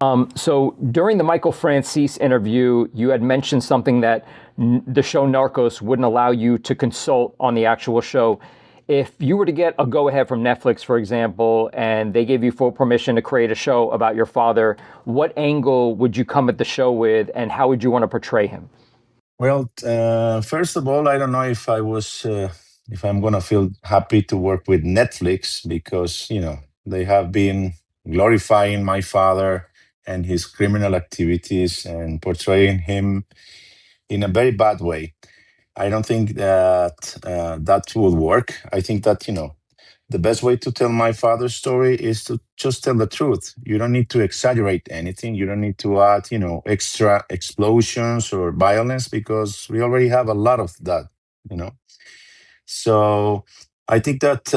So during the Michael Francis interview, you had mentioned something that the show Narcos wouldn't allow you to consult on the actual show. If you were to get a go ahead from Netflix, for example, and they gave you full permission to create a show about your father, what angle would you come at the show with, and how would you want to portray him? Well, first of all, I don't know if I'm gonna feel happy to work with Netflix because they have been glorifying my father and his criminal activities and portraying him in a very bad way. I don't think that that will work. I think that the best way to tell my father's story is to just tell the truth. You don't need to exaggerate anything. You don't need to add, extra explosions or violence because we already have a lot of that, you know. So I think that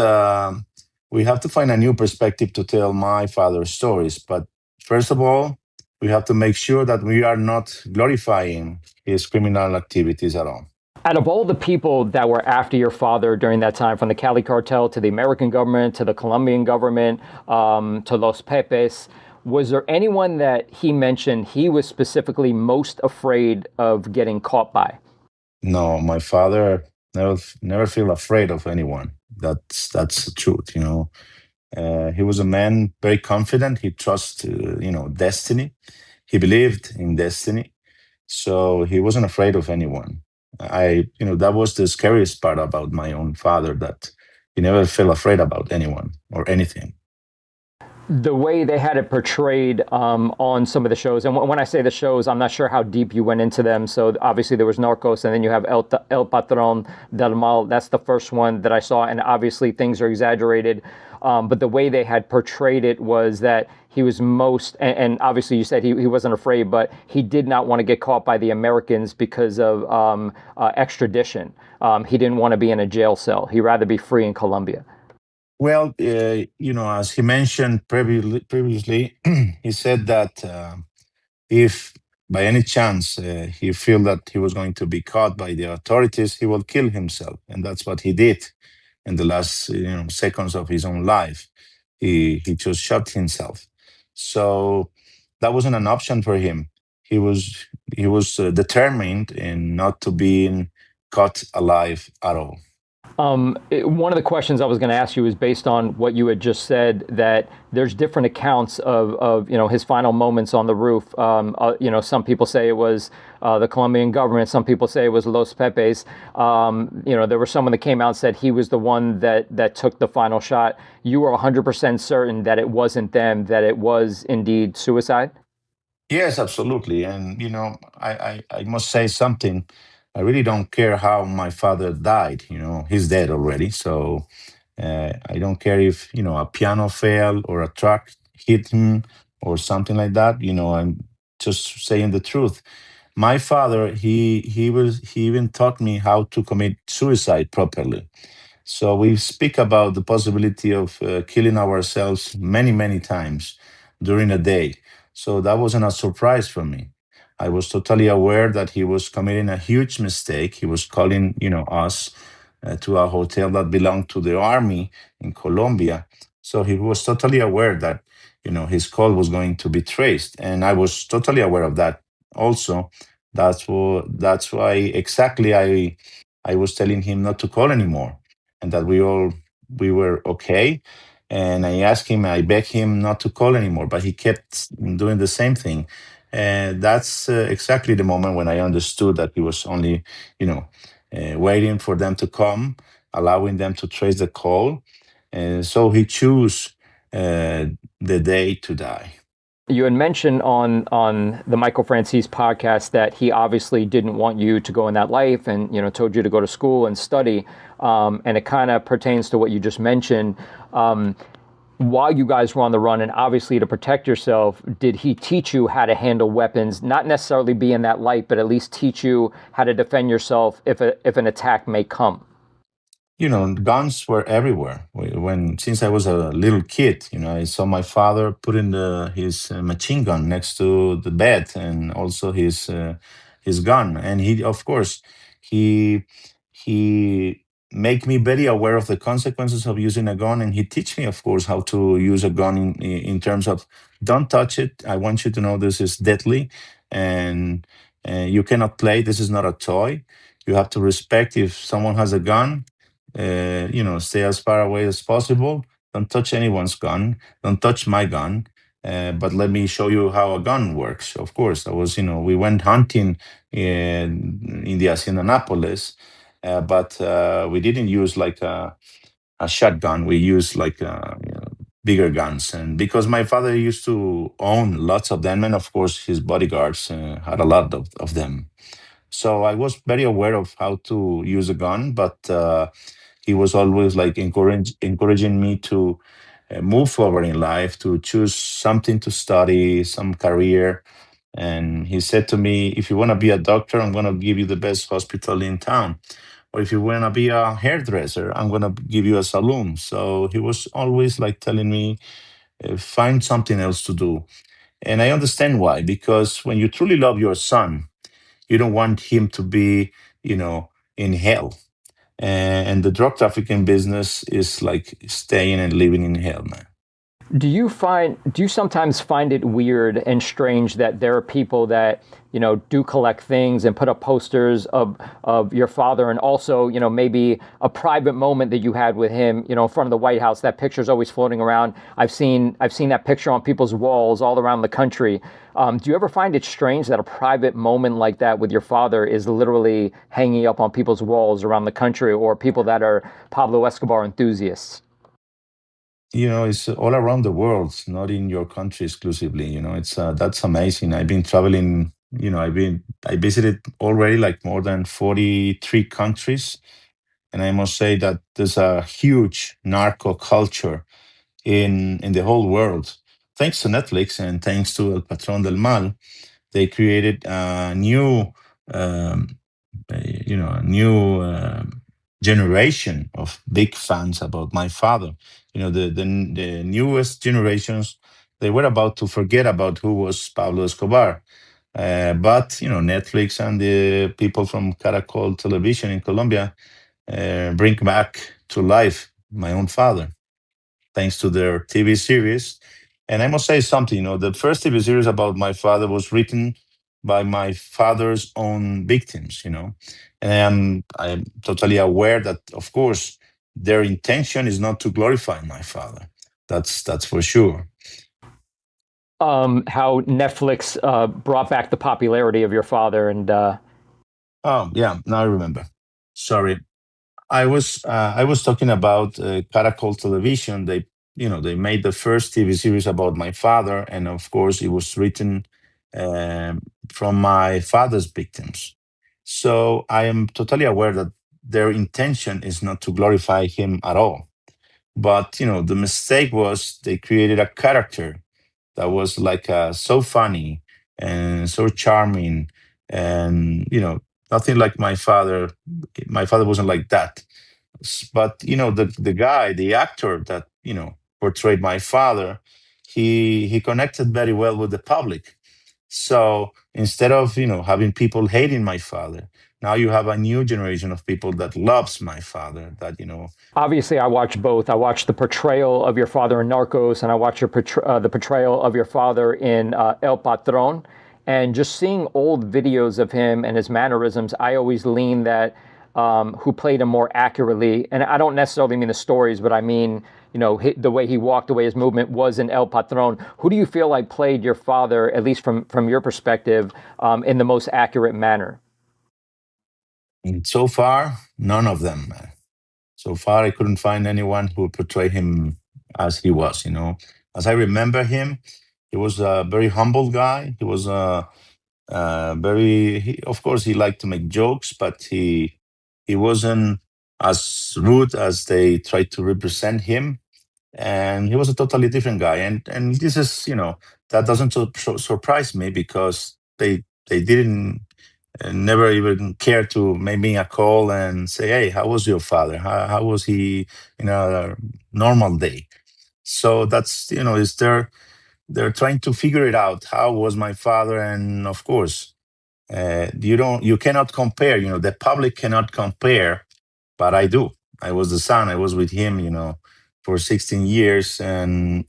we have to find a new perspective to tell my father's stories. But first of all, we have to make sure that we are not glorifying his criminal activities at all. Out of all the people that were after your father during that time, from the Cali cartel to the American government to the Colombian government to Los Pepes, was there anyone that he mentioned he was specifically most afraid of getting caught by? No, my father never feel afraid of anyone. That's the truth. He was a man very confident. He trust destiny. He believed in destiny, so he wasn't afraid of anyone. That was the scariest part about my own father, that he never felt afraid about anyone or anything. The way they had it portrayed on some of the shows, and when I say the shows, I'm not sure how deep you went into them. So obviously there was Narcos, and then you have El Patron del Mal. That's the first one that I saw, and obviously things are exaggerated. But the way they had portrayed it was that he was and obviously you said he wasn't afraid, but he did not want to get caught by the Americans because of extradition. He didn't want to be in a jail cell. He'd rather be free in Colombia. Well, as he mentioned previously, he said that if by any chance he feel that he was going to be caught by the authorities, he will kill himself, and that's what he did in the last seconds of his own life. He just shot himself. So that wasn't an option for him. He was determined in not to being caught alive at all. One of the questions I was going to ask you is based on what you had just said, that there's different accounts of his final moments on the roof. Some people say it was the Colombian government. Some people say it was Los Pepes. There was someone that came out and said he was the one that took the final shot. You were 100% certain that it wasn't them, that it was indeed suicide? Yes, absolutely. And I must say something. I really don't care how my father died. He's dead already. So I don't care if a piano fell or a truck hit him or something like that. I'm just saying the truth. My father, he even taught me how to commit suicide properly. So we speak about the possibility of killing ourselves many, many times during a day. So that wasn't a surprise for me. I was totally aware that he was committing a huge mistake. He was calling, us to a hotel that belonged to the army in Colombia. So he was totally aware that, his call was going to be traced, and I was totally aware of that. Also, that's why exactly I was telling him not to call anymore, and that we were okay. And I asked him, I begged him not to call anymore, but he kept doing the same thing. And that's exactly the moment when I understood that he was only, waiting for them to come, allowing them to trace the call. And so he chose uh, the day to die. You had mentioned on the Michael Francis podcast that he obviously didn't want you to go in that life, and told you to go to school and study. And it kind of pertains to what you just mentioned. While you guys were on the run, and obviously to protect yourself, did he teach you how to handle weapons? Not necessarily be in that light, but at least teach you how to defend yourself if an attack may come. Guns were everywhere. When since I was a little kid, I saw my father putting his machine gun next to the bed, and also his gun. And he, of course, he he make me very aware of the consequences of using a gun, and he teach me, of course, how to use a gun in terms of don't touch it. I want you to know this is deadly, and you cannot play. This is not a toy. You have to respect if someone has a gun. Stay as far away as possible. Don't touch anyone's gun. Don't touch my gun. But let me show you how a gun works. Of course, we went hunting in the Hacienda Nápoles, but we didn't use like a shotgun. We used like bigger guns. And because my father used to own lots of them, and of course his bodyguards had a lot of them. So I was very aware of how to use a gun, but he was always like encouraging me to move forward in life, to choose something to study, some career. And he said to me, if you want to be a doctor, I'm going to give you the best hospital in town. Or if you want to be a hairdresser, I'm going to give you a saloon. So he was always like telling me, find something else to do. And I understand why, because when you truly love your son, you don't want him to be, in hell. And the drug trafficking business is like staying and living in hell, man. Do you sometimes find it weird and strange that there are people that, do collect things and put up posters of your father, and also, maybe a private moment that you had with him, in front of the White House? That picture is always floating around. I've seen that picture on people's walls all around the country. Do you ever find it strange that a private moment like that with your father is literally hanging up on people's walls around the country, or people that are Pablo Escobar enthusiasts? It's all around the world, not in your country exclusively. It's that's amazing. I've been traveling. I visited already like more than 43 countries, and I must say that there's a huge narco culture in the whole world. Thanks to Netflix and thanks to El Patron del Mal, they created a new um, a new generation of big fans about my father. The newest generations, they were about to forget about who was Pablo Escobar. But Netflix and the people from Caracol Television in Colombia bring back to life my own father, thanks to their TV series. And I must say something, the first TV series about my father was written by my father's own victims, And I'm totally aware that, of course, their intention is not to glorify my father. That's for sure. How Netflix brought back the popularity of your father, and Oh, yeah, now I remember. Sorry. I was talking about Caracol Television. They made the first TV series about my father, and of course, it was written um, from my father's victims. So I am totally aware that their intention is not to glorify him at all. But the mistake was they created a character that was like so funny and so charming, and nothing like my father. My father wasn't like that. But the guy, the actor that portrayed my father, he connected very well with the public. So instead of having people hating my father, now you have a new generation of people that loves my father, that obviously I watched both. I watched the portrayal of your father in Narcos, and I watched the portrayal of your father in El Patron. And just seeing old videos of him and his mannerisms, I always lean that who played him more accurately. And I don't necessarily mean the stories, but I mean, the way he walked, the way his movement was in El Patron. Who do you feel like played your father, at least from your perspective, in the most accurate manner? and so far none of them. So far I couldn't find anyone who portrayed him as he was. As I remember him, he was a very humble guy. He was a of course, he liked to make jokes, but he wasn't as rude as they tried to represent him. And he was a totally different guy. And this is, that doesn't surprise me, because they didn't never even care to make me a call and say, hey, how was your father? How was he in a normal day? So that's, is they're trying to figure it out. How was my father? And of course, you cannot compare. The public cannot compare, but I do. I was the son. I was with him, for 16 years, and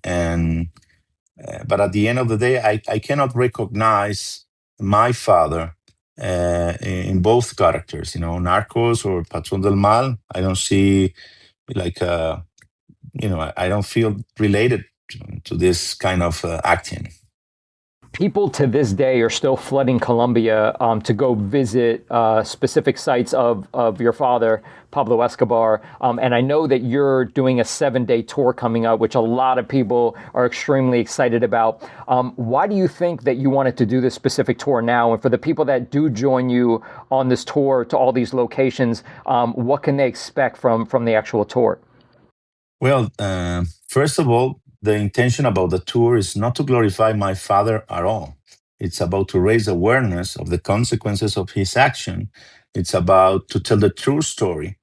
but at the end of the day, I cannot recognize my father in both characters, Narcos or Patron del Mal. I don't see like I don't feel related to this kind of acting. People to this day are still flooding Colombia to go visit specific sites of your father, Pablo Escobar. And I know that you're doing a 7-day tour coming up, which a lot of people are extremely excited about. Why do you think that you wanted to do this specific tour now? And for the people that do join you on this tour to all these locations, what can they expect from the actual tour? Well, first of all, the intention about the tour is not to glorify my father at all. It's about to raise awareness of the consequences of his action. It's about to tell the true story,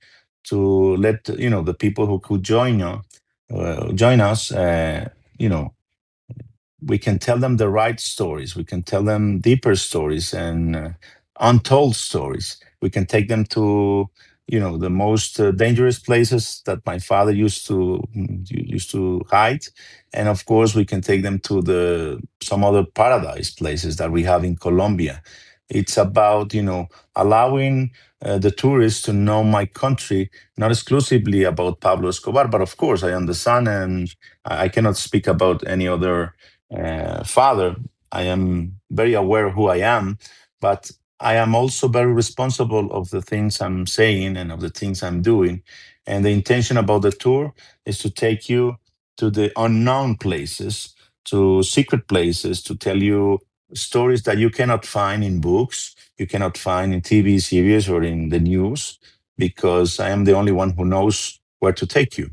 to let the people who could join us, you know, we can tell them the right stories. We can tell them deeper stories and untold stories. We can take them to, the most dangerous places that my father used to hide, and of course, we can take them to the some other paradise places that we have in Colombia. It's about allowing the tourists to know my country, not exclusively about Pablo Escobar, but of course, I understand, and I cannot speak about any other father. I am very aware of who I am, but I am also very responsible of the things I'm saying and of the things I'm doing. And the intention about the tour is to take you to the unknown places, to secret places, to tell you stories that you cannot find in books, you cannot find in TV series or in the news, because I am the only one who knows where to take you.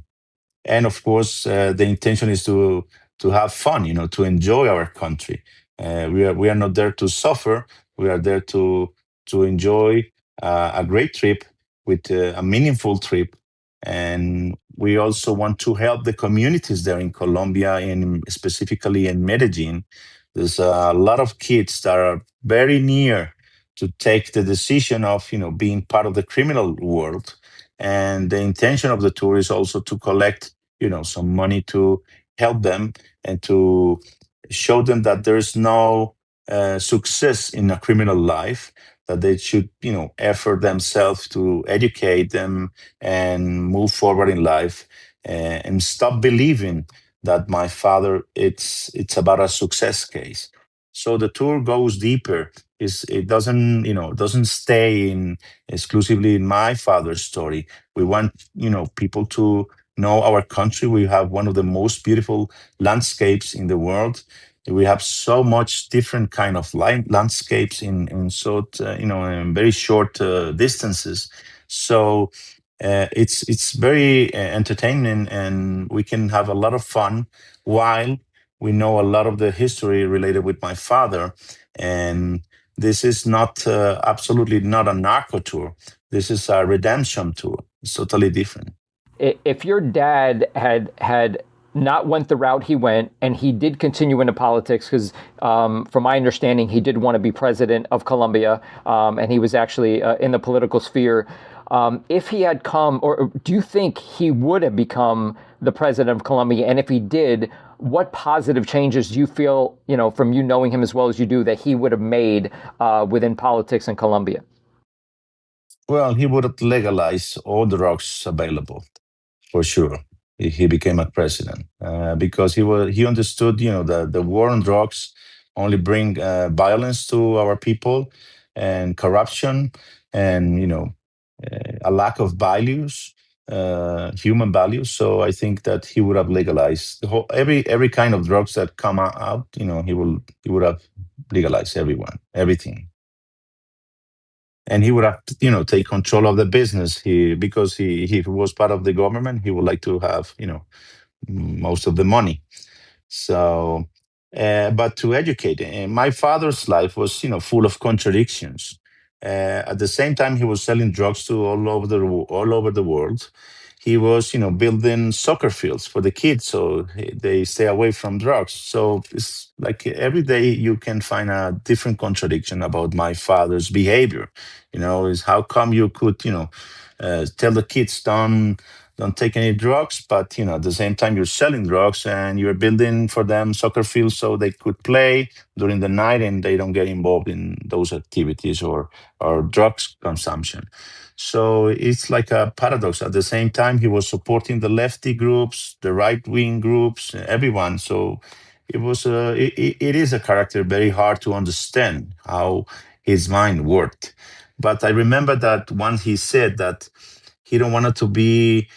And of course, the intention is to have fun, to enjoy our country. We are not there to suffer. We are there to enjoy a great trip with a meaningful trip. And we also want to help the communities there in Colombia, and specifically in Medellin. There's a lot of kids that are very near to take the decision of being part of the criminal world. And the intention of the tour is also to collect some money to help them and to show them that there's no success in a criminal life, that they should effort themselves to educate them and move forward in life, and stop believing that my father it's about a success case. So the tour goes deeper. It doesn't stay in exclusively in my father's story. We want people to know our country. We have one of the most beautiful landscapes in the world. We have so much different kind of landscapes in short, in very short distances. So it's very entertaining, and we can have a lot of fun while we know a lot of the history related with my father. And this is not absolutely not a narco tour. This is a redemption tour. It's totally different. If your dad had not went the route he went, and he did continue into politics, because from my understanding, he did want to be president of Colombia, and he was actually in the political sphere. If he had come, or do you think he would have become the president of Colombia? And if he did, what positive changes do you feel, from you knowing him as well as you do, that he would have made within politics in Colombia? Well, he would legalize all drugs available for sure if he became a president, because he understood the war on drugs only bring violence to our people, and corruption, and a lack of values, human values. So I think that he would have legalized every kind of drugs that come out. He would have legalized everything, and he would have take control of the business. Because he was part of the government, he would like to have most of the money. So but to educate, my father's life was full of contradictions. At the same time, he was selling drugs to all over the world. he was, building soccer fields for the kids so they stay away from drugs. So it's like every day you can find a different contradiction about my father's behavior. Is how come you could, tell the kids don't take any drugs, but at the same time you're selling drugs and you're building for them soccer fields so they could play during the night and they don't get involved in those activities or drugs consumption. So it's like a paradox. At the same time, he was supporting the lefty groups, the right wing groups, everyone. So it is a character very hard to understand how his mind worked. But I remember that once he said that he don't want it to be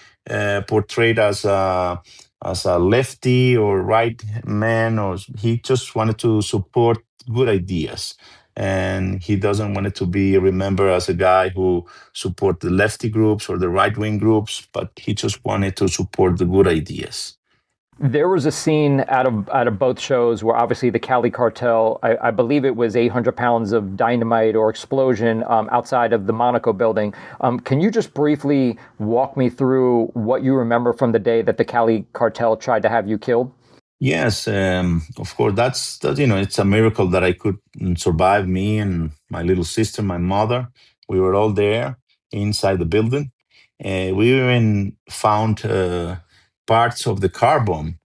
portrayed as a lefty or right man, or he just wanted to support good ideas, and he doesn't want it to be remembered as a guy who support the lefty groups or the right wing groups, but he just wanted to support the good ideas. There was a scene out of both shows where obviously the Cali cartel, I believe it was 800 pounds of dynamite or explosion outside of the Monaco building. Can you just briefly walk me through what you remember from the day that the Cali cartel tried to have you killed? Yes, of course. It's a miracle that I could survive. Me and my little sister, my mother, we were all there inside the building. We even found parts of the car bomb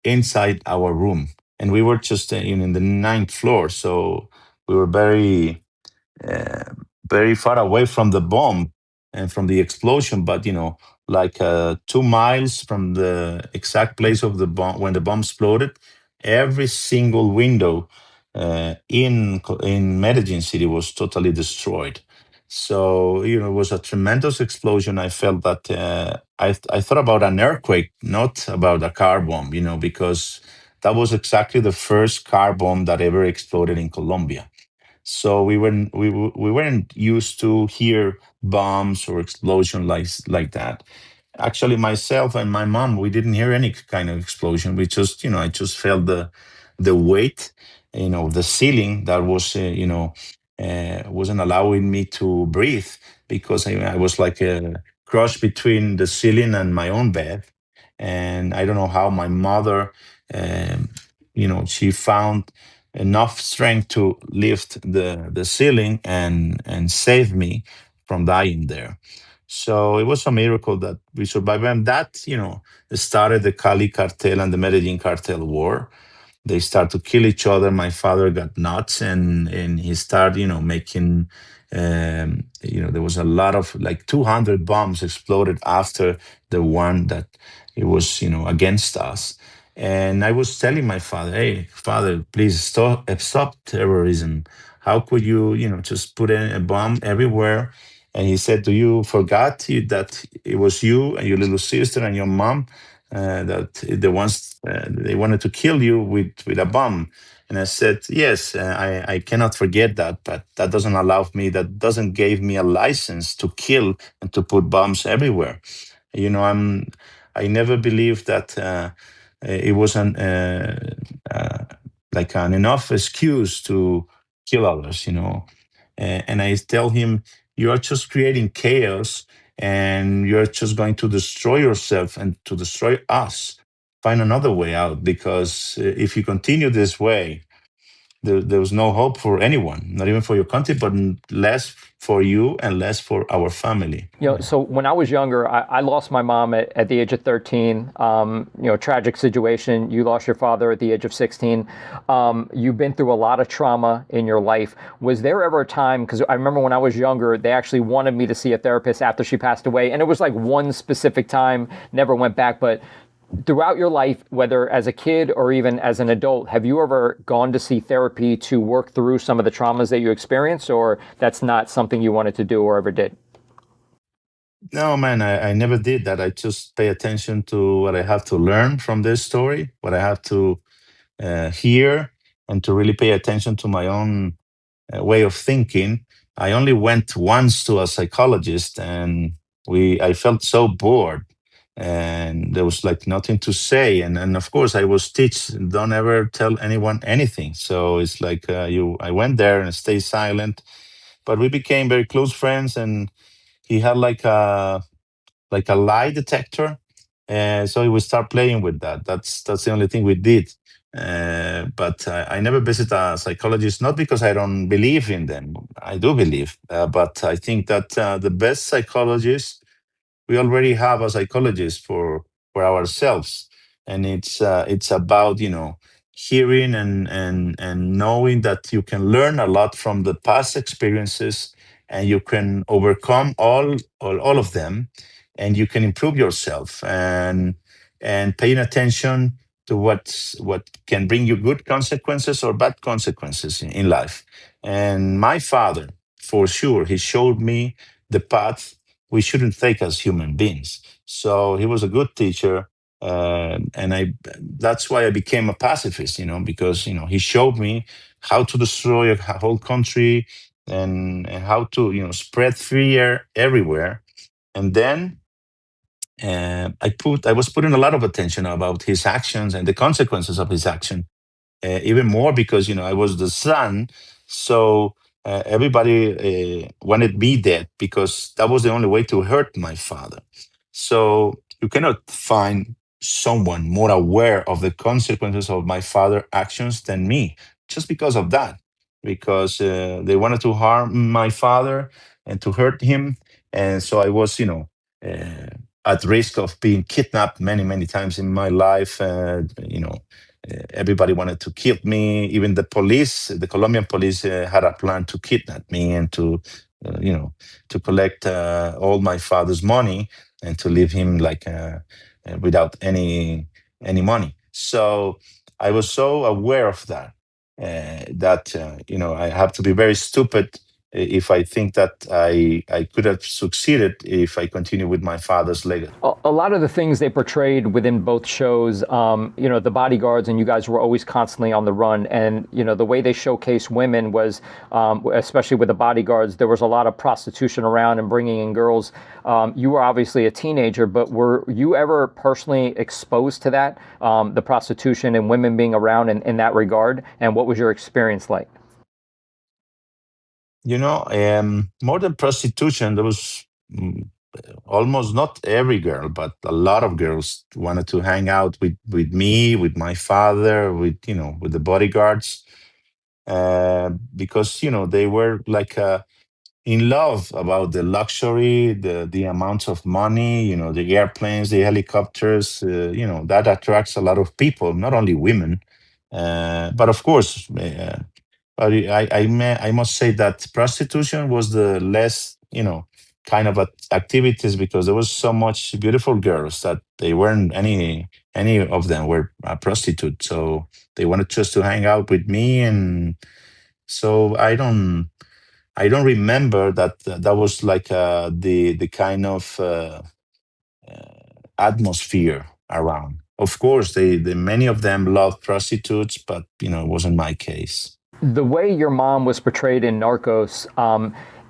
inside our room, and we were just in the ninth floor, so we were uh, very far away from the bomb and from the explosion, but like 2 miles from the exact place of the bomb when the bomb exploded, every single window in Medellin city was totally destroyed. So it was a tremendous explosion. I felt that I thought about an earthquake, not about a car bomb, because that was exactly the first car bomb that ever exploded in Colombia. So we weren't used to hear bombs or explosion like that. Actually, myself and my mom, we didn't hear any kind of explosion. We just, I just felt the weight, the ceiling that was, wasn't allowing me to breathe because I was like crushed between the ceiling and my own bed. And I don't know how my mother, um, she found enough strength to lift the ceiling and save me from dying there. So it was a miracle that we survived, and that started the Cali cartel and the Medellin cartel war. They start to kill each other. My father got nuts, and he started making. There was a lot of like 200 bombs exploded after the one that it was against us. And I was telling my father, "Hey, father, please stop terrorism. How could you just put in a bomb everywhere?" And he said, "Do you forgot that it was you and your little sister and your mom that the ones they wanted to kill you with a bomb?" And I said, "Yes, I cannot forget that, but that doesn't allow me, that doesn't give me a license to kill and to put bombs everywhere. I never believed that it was uh, like an enough excuse to kill others, and I tell him, you are just creating chaos and you're just going to destroy yourself and to destroy us. Find another way out because if you continue this way, there was no hope for anyone, not even for your country, but less for you and less for our family." So when I was younger, I lost my mom at the age of 13. Tragic situation. You lost your father at the age of 16. You've been through a lot of trauma in your life. Was there ever a time, because I remember when I was younger, they actually wanted me to see a therapist after she passed away. And it was like one specific time, never went back. But throughout your life, whether as a kid or even as an adult, have you ever gone to see therapy to work through some of the traumas that you experienced, or that's not something you wanted to do or ever did? No, man, I never did that. I just pay attention to what I have to learn from this story, what I have to hear, and to really pay attention to my own way of thinking. I only went once to a psychologist, and I felt so bored, and there was like nothing to say. And of course, I was teach don't ever tell anyone anything. So it's like I went there and stay silent, but we became very close friends, and he had like like a lie detector. So we start playing with that. That's the only thing we did. But I never visit a psychologist, not because I don't believe in them. I do believe, but I think that the best psychologists, we already have a psychologist for ourselves, and it's about, hearing and knowing that you can learn a lot from the past experiences, and you can overcome all of them, and you can improve yourself, and paying attention to what can bring you good consequences or bad consequences in life. And my father, for sure, he showed me the path we shouldn't take as human beings. So he was a good teacher, and that's why I became a pacifist. Because he showed me how to destroy a whole country, and how to spread fear everywhere. And then I was putting a lot of attention about his actions and the consequences of his action, even more because I was the son. So everybody wanted me dead because that was the only way to hurt my father. So you cannot find someone more aware of the consequences of my father's actions than me, just because of that, because they wanted to harm my father and to hurt him. And so I was, uh, at risk of being kidnapped many, many times in my life. Everybody wanted to kill me. Even the police, the Colombian police, had a plan to kidnap me and uh, you know, to collect all my father's money and to leave him like without any money. So I was so aware of that, that I have to be very stupid if I think that I could have succeeded if I continue with my father's legacy. A lot of the things they portrayed within both shows, the bodyguards and you guys were always constantly on the run. And, the way they showcased women was, especially with the bodyguards, there was a lot of prostitution around and bringing in girls. You were obviously a teenager, but were you ever personally exposed to that, the prostitution and women being around in that regard? And what was your experience like? More than prostitution, there was almost not every girl, but a lot of girls wanted to hang out with me, with my father, with the bodyguards, because they were like in love about the luxury, the amounts of money, the airplanes, the helicopters. That attracts a lot of people, not only women, but of course. But I must say that prostitution was the less, kind of activities, because there was so much beautiful girls that they weren't any of them were a prostitute. So they wanted just to hang out with me, and so I don't remember that that was like the kind of atmosphere around. Of course, many of them loved prostitutes, but it wasn't my case. The way your mom was portrayed in Narcos,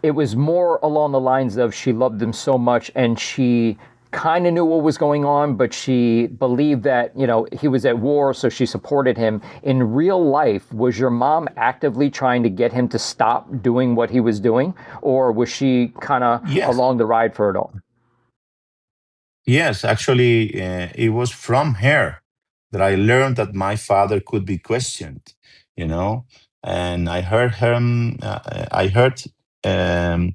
it was more along the lines of she loved him so much and she kind of knew what was going on, but she believed that, he was at war, so she supported him. In real life, was your mom actively trying to get him to stop doing what he was doing, or was she kind of Yes. along the ride for it all? Yes, actually, it was from her that I learned that my father could be questioned, you know, and I heard um,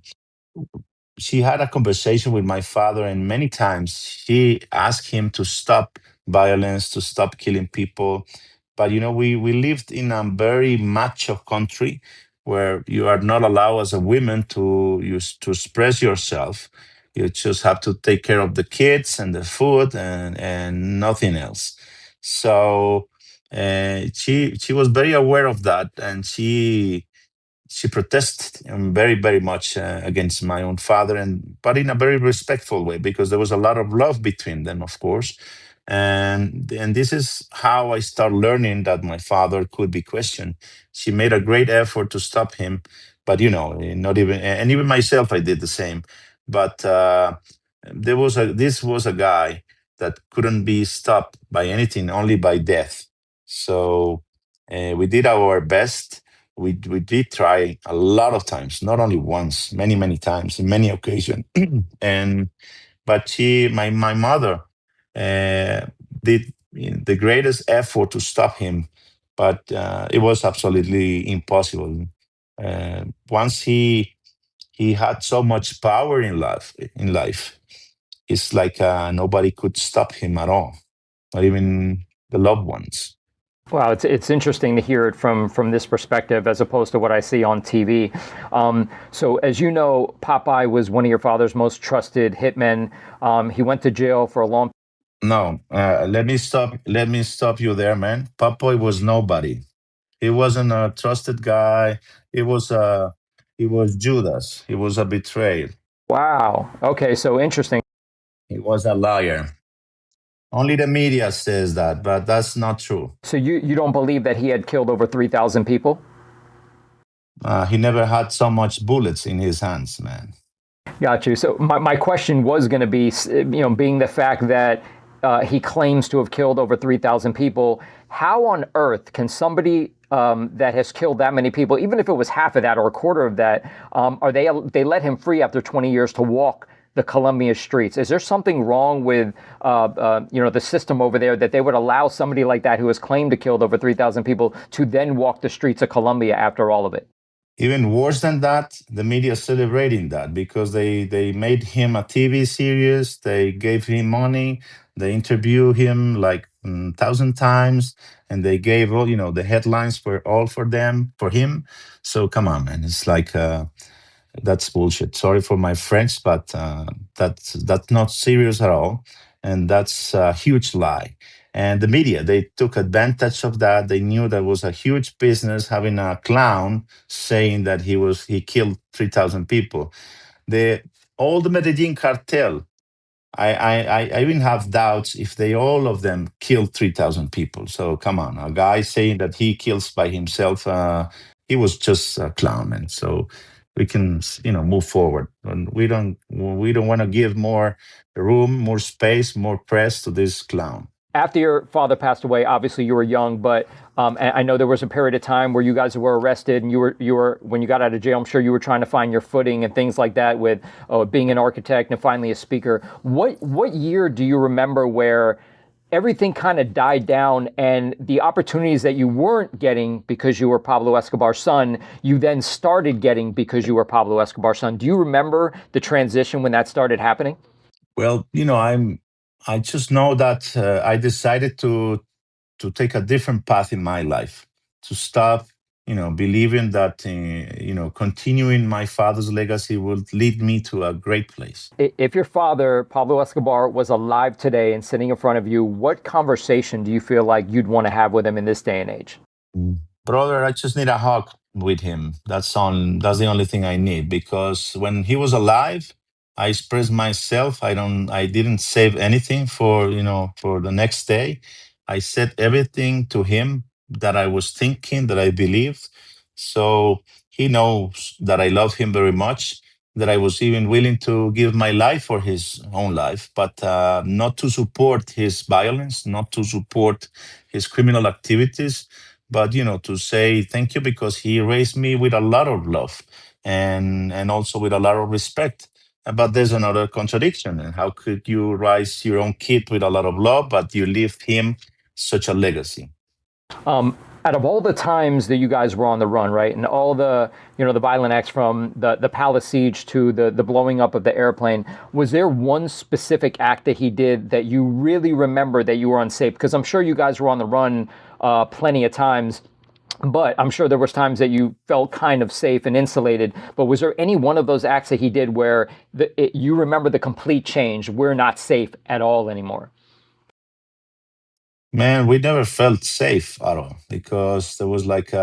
she had a conversation with my father, and many times she asked him to stop violence, to stop killing people. But we lived in a very macho country where you are not allowed as a woman to use to express yourself. You just have to take care of the kids and the food, and nothing else. So she was very aware of that, and she protested very, very much against my own father, and but in a very respectful way, because there was a lot of love between them, of course. And this is how I start learning that my father could be questioned. She made a great effort to stop him, but not even, and even myself, I did the same. But this was a guy that couldn't be stopped by anything, only by death. So we did our best. We did try a lot of times, not only once, many, many times, in many occasions. And but my mother, did the greatest effort to stop him, but it was absolutely impossible. Once he had so much power in life, it's like nobody could stop him at all, not even the loved ones. Wow, it's interesting to hear it from this perspective as opposed to what I see on TV. So, as you know, Popeye was one of your father's most trusted hitmen. He went to jail for a long. No, let me stop you there, man. Papoy was nobody. He wasn't a trusted guy. He was Judas. He was a betrayal. Wow. Okay, so interesting. He was a liar. Only the media says that, but that's not true. So you don't believe that he had killed over 3,000 people? He never had so much bullets in his hands, man. Got you. So my question was going to be, being the fact that he claims to have killed over 3,000 people, how on earth can somebody that has killed that many people, even if it was half of that or a quarter of that, are they let him free after 20 years to walk the Colombia streets? Is there something wrong with the system over there that they would allow somebody like that who has claimed to killed over 3,000 people to then walk the streets of Colombia after all of it? Even worse than that, the media is celebrating that because they made him a TV series. They gave him money. They interviewed him like 1,000 times, and they gave all the headlines were all for him. So come on, man, it's like that's bullshit. Sorry for my French, but that's not serious at all, and that's a huge lie. And the media, they took advantage of that. They knew that was a huge business having a clown saying that he killed 3,000 people. The all the Medellin cartel, I even have doubts if they all of them killed 3,000 people. So come on, a guy saying that he kills by himself, he was just a clown, and so we can move forward. And we don't want to give more room, more space, more press to this clown. After your father passed away, obviously you were young, but I know there was a period of time where you guys were arrested, and you were when you got out of jail. I'm sure you were trying to find your footing and things like that with being an architect and finally a speaker. What year do you remember where everything kind of died down and the opportunities that you weren't getting because you were Pablo Escobar's son, you then started getting because you were Pablo Escobar's son? Do you remember the transition when that started happening? Well, I just know that I decided to take a different path in my life, to stop, believing that, continuing my father's legacy would lead me to a great place. If your father, Pablo Escobar, was alive today and sitting in front of you, what conversation do you feel like you'd want to have with him in this day and age? Brother, I just need a hug with him. That's the only thing I need, because when he was alive, I expressed myself. I didn't save anything for the next day. I said everything to him that I was thinking, that I believed. So he knows that I love him very much, that I was even willing to give my life for his own life, but not to support his violence, not to support his criminal activities, but to say thank you, because he raised me with a lot of love, and also with a lot of respect. But there's another contradiction. And how could you raise your own kid with a lot of love, but you leave him such a legacy? Out of all the times that you guys were on the run, right, and all the violent acts from the palace siege to the blowing up of the airplane, was there one specific act that he did that you really remember that you were unsafe? Because I'm sure you guys were on the run plenty of times, but I'm sure there was times that you felt kind of safe and insulated. But was there any one of those acts that he did where you remember the complete change? We're not safe at all anymore. Man, we never felt safe at all, because there was like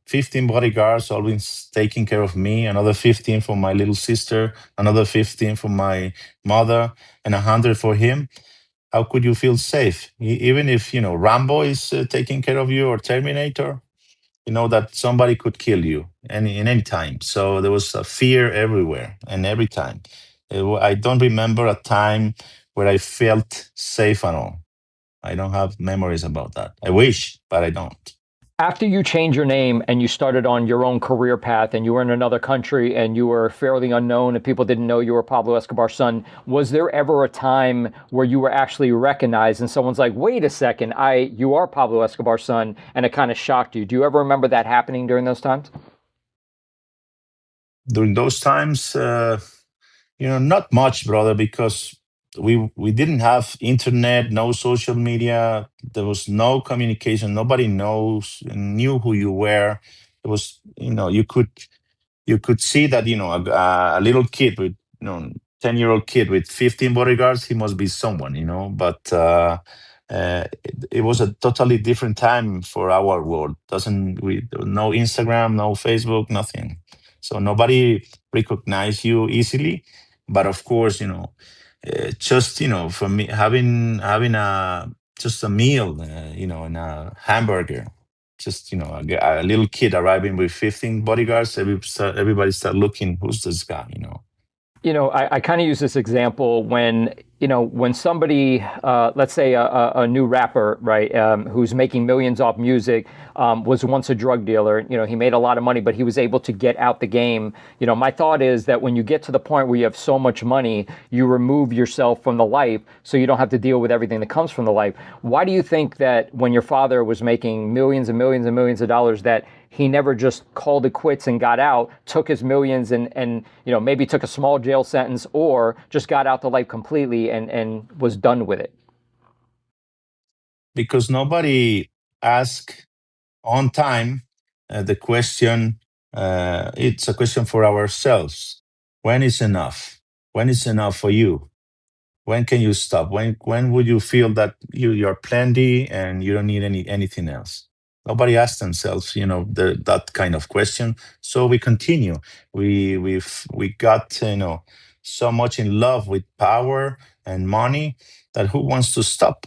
15 bodyguards always taking care of me, another 15 for my little sister, another 15 for my mother, and 100 for him. How could you feel safe? Even if, Rambo is taking care of you, or Terminator, you know that somebody could kill you in any time. So there was a fear everywhere and every time. I don't remember a time where I felt safe at all. I don't have memories about that. I wish, but I don't. After you changed your name and you started on your own career path and you were in another country and you were fairly unknown and people didn't know you were Pablo Escobar's son, was there ever a time where you were actually recognized and someone's like, wait a second, you are Pablo Escobar's son, and it kind of shocked you? Do you ever remember that happening during those times? During those times, not much, brother, because we didn't have internet, no social media. There was no communication. Nobody knew who you were. It was, you could see that, a little kid with, 10-year-old kid with 15 bodyguards, he must be someone, but it was a totally different time for our world. Doesn't we no Instagram, no Facebook, nothing. So nobody recognized you easily. But of course, just, for me, having a just a meal, and a hamburger, just, a little kid arriving with 15 bodyguards, everybody start looking, who's this guy? I kind of use this example when, when somebody, let's say a new rapper, right, who's making millions off music, was once a drug dealer. He made a lot of money, but he was able to get out the game. My thought is that when you get to the point where you have so much money, you remove yourself from the life so you don't have to deal with everything that comes from the life. Why do you think that when your father was making millions and millions and millions of dollars, that he never just called it quits and got out, took his millions and maybe took a small jail sentence, or just got out the life completely and was done with it? Because nobody asked on time the question. It's a question for ourselves. When is enough? When is enough for you? When can you stop? When would you feel that you're plenty and you don't need anything else? Nobody asks themselves, that kind of question. So we continue. We got, so much in love with power and money that who wants to stop?